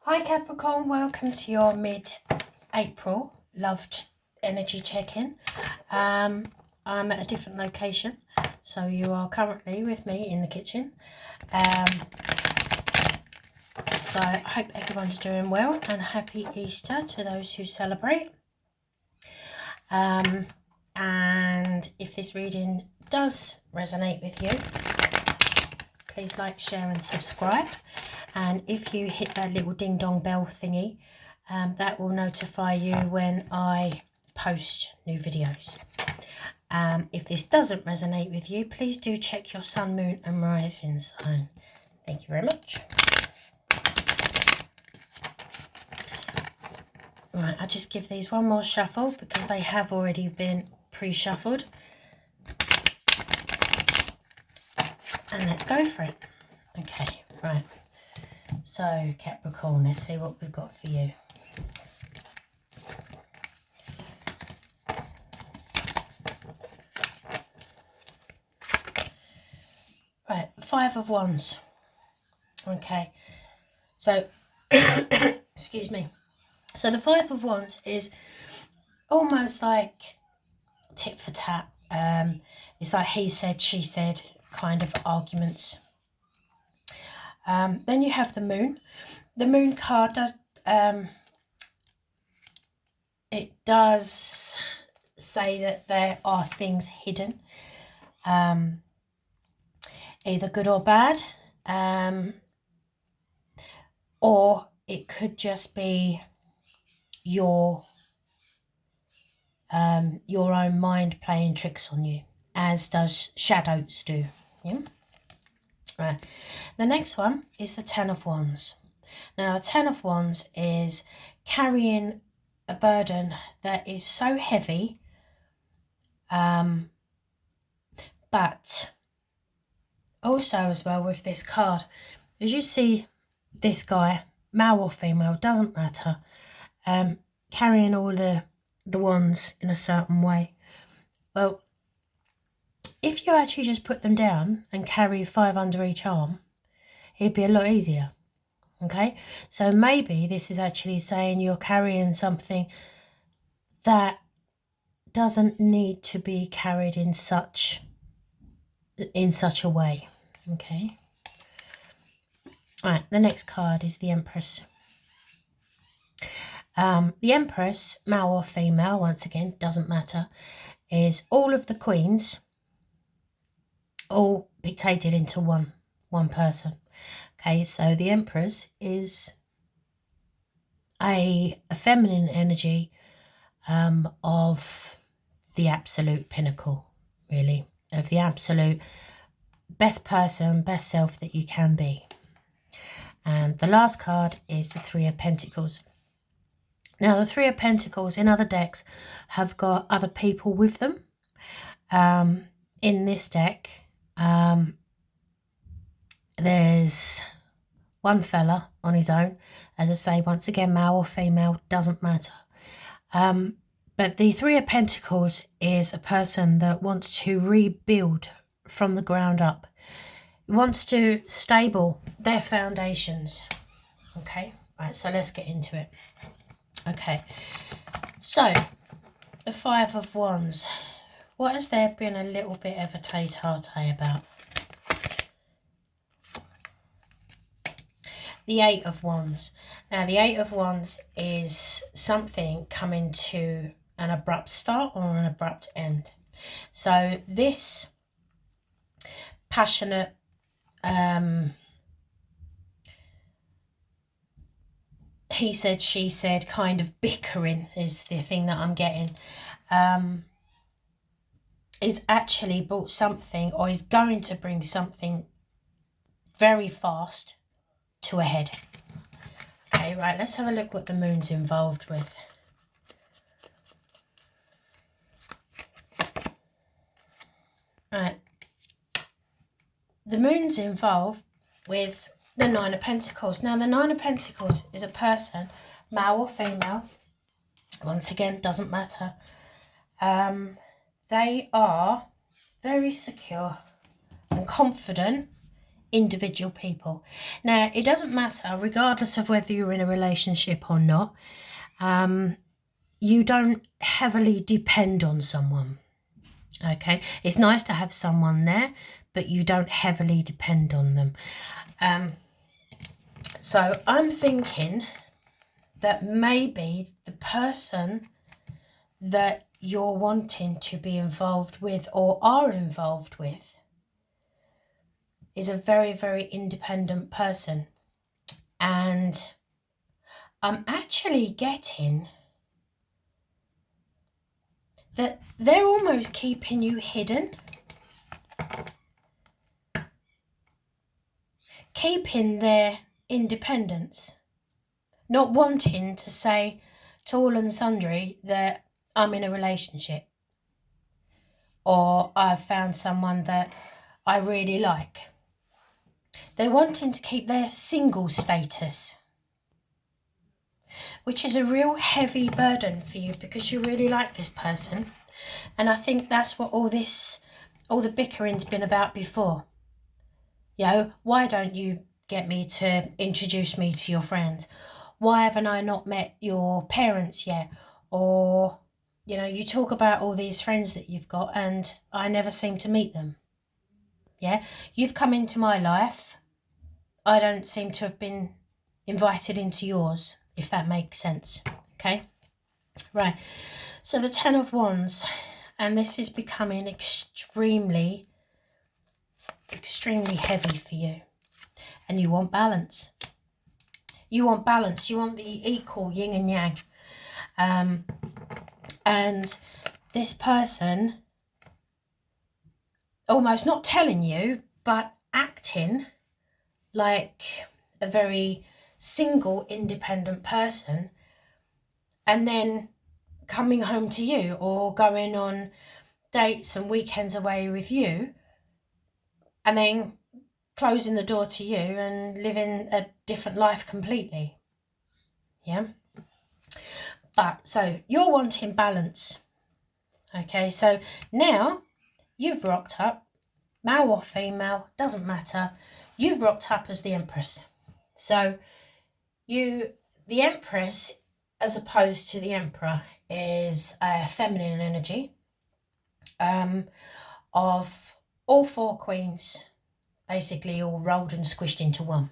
Hi Capricorn, welcome to your mid-April love energy check-in. I'm at a different location, so you are currently with me in the kitchen. So I hope everyone's doing well, and happy Easter to those who celebrate. And if this reading does resonate with you, please like, share and subscribe. And if you hit that little ding dong bell thingy, that will notify you when I post new videos. If this doesn't resonate with you, please do check your sun, moon and rising sign. Thank you very much. Right, I'll just give these one more shuffle because they have already been pre-shuffled. And let's go for it. Okay, right. So, Capricorn, let's see what we've got for you. Right, 5 of Wands. Okay, so, excuse me. So the 5 of Wands is almost like tit for tat. It's like he said, she said kind of arguments. Then you have the moon. The moon card does, it does say that there are things hidden, either good or bad, or it could just be your own mind playing tricks on you, as does shadows do. Yeah. Right. The next one is the 10 of Wands. Now, the 10 of Wands is carrying a burden that is so heavy, but also as well with this card, as you see this guy, male or female, doesn't matter, carrying all the wands in a certain way. Well, if you actually just put them down and carry 5 under each arm, it'd be a lot easier. Okay, so maybe this is actually saying you're carrying something that doesn't need to be carried in such a way. Okay. All right, the next card is the Empress. The Empress, male or female, once again, doesn't matter, is all of the queens all dictated into one person. Okay, so the Empress is a feminine energy of the absolute pinnacle, really, of the absolute best person, best self that you can be. And the last card is the 3 of Pentacles. Now, the 3 of Pentacles in other decks have got other people with them. In this deck, there's one fella on his own. As I say, once again, male or female, doesn't matter. But the 3 of Pentacles is a person that wants to rebuild from the ground up. Wants to stable their foundations. Okay, right, so let's get into it. Okay, so the 5 of Wands. What has there been a little bit of a tete-a-tete about? The 8 of Wands. Now, the 8 of Wands is something coming to an abrupt start or an abrupt end. So this passionate, he said, she said kind of bickering is the thing that I'm getting, is actually brought something, or is going to bring something very fast to a head. Okay, right, let's have a look what the moon's involved with. Right, the moon's involved with the 9 of Pentacles. Now, the 9 of Pentacles is a person, male or female, once again, doesn't matter. They are very secure and confident individual people. Now, it doesn't matter, regardless of whether you're in a relationship or not, you don't heavily depend on someone. Okay, it's nice to have someone there, but you don't heavily depend on them. So I'm thinking that maybe the person that you're wanting to be involved with or are involved with is a very, very independent person. And I'm actually getting that they're almost keeping you hidden. Keeping their independence. Not wanting to say to all and sundry that I'm in a relationship. Or I've found someone that I really like. They're wanting to keep their single status, which is a real heavy burden for you because you really like this person. And I think that's what all the bickering's been about before. You know, why don't you get me to introduce me to your friends? Why haven't I not met your parents yet? Or, you know, you talk about all these friends that you've got and I never seem to meet them. Yeah, you've come into my life. I don't seem to have been invited into yours, if that makes sense. Okay, right. So the 10 of Wands, and this is becoming extremely heavy for you. And you want balance. You want balance. You want the equal yin and yang. And this person almost not telling you, but acting like a very single, independent person, and then coming home to you or going on dates and weekends away with you, and then closing the door to you and living a different life completely. Yeah. But so you're wanting balance. Okay, so now you've rocked up, male or female, doesn't matter. You've rocked up as the Empress. So the Empress, as opposed to the Emperor, is a feminine energy of all four queens, basically all rolled and squished into one.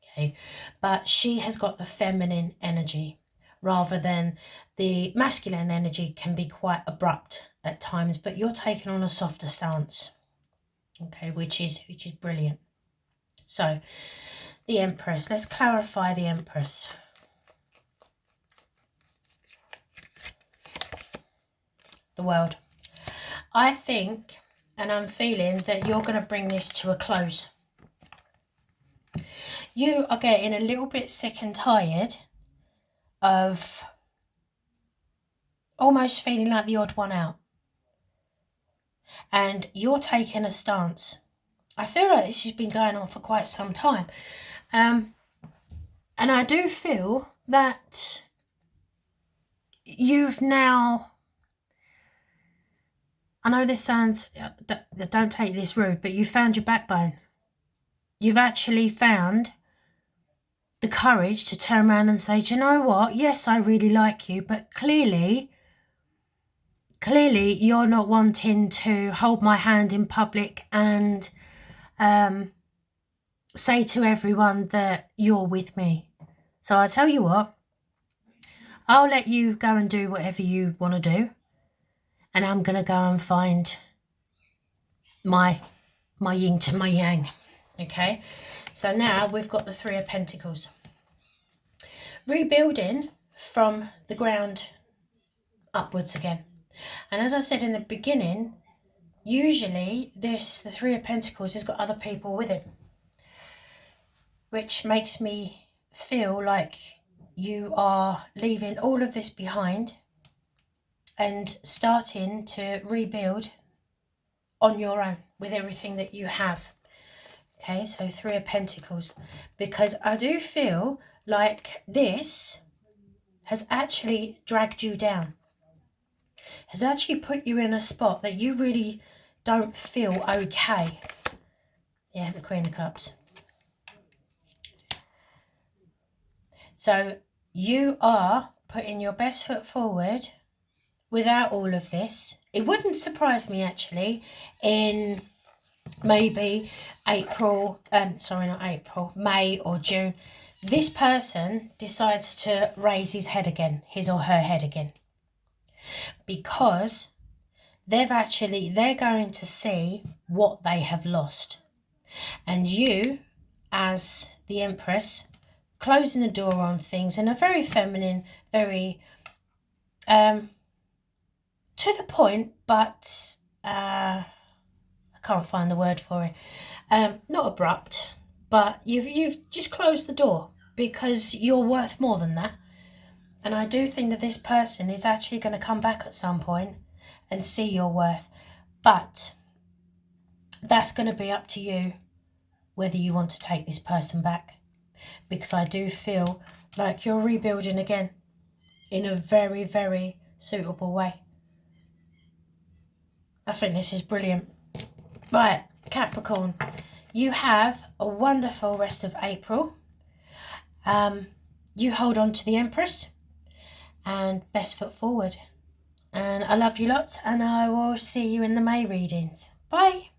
Okay, but she has got the feminine energy rather than the masculine energy. Can be quite abrupt at times, but you're taking on a softer stance. Okay, which is brilliant. So the Empress, let's clarify the Empress. The World. I think, and I'm feeling that you're going to bring this to a close. You are getting a little bit sick and tired of almost feeling like the odd one out. And you're taking a stance. I feel like this has been going on for quite some time. And I do feel that you've now, I know this sounds, don't take this rude, but you found your backbone. You've actually found the courage to turn around and say, do you know what? Yes, I really like you, but clearly you're not wanting to hold my hand in public and say to everyone that you're with me. So I tell you what, I'll let you go and do whatever you want to do, and I'm going to go and find my yin to my yang. Okay, so now we've got the Three of Pentacles. Rebuilding from the ground upwards again. And as I said in the beginning, usually the Three of Pentacles has got other people with it, which makes me feel like you are leaving all of this behind and starting to rebuild on your own with everything that you have. Okay, so Three of Pentacles, because I do feel like this has actually dragged you down, has actually put you in a spot that you really don't feel okay. Yeah, the Queen of Cups. So you are putting your best foot forward without all of this. It wouldn't surprise me actually in maybe May or June, this person decides to raise his or her head again, because they're going to see what they have lost. And you, as the Empress, closing the door on things in a very feminine, very to the point, but I can't find the word for it. Not abrupt, but you've just closed the door because you're worth more than that. And I do think that this person is actually going to come back at some point and see your worth. But that's going to be up to you whether you want to take this person back. Because I do feel like you're rebuilding again in a very, very suitable way. I think this is brilliant. Right, Capricorn, you have a wonderful rest of April. You hold on to the Empress and best foot forward. And I love you lots, and I will see you in the May readings. Bye.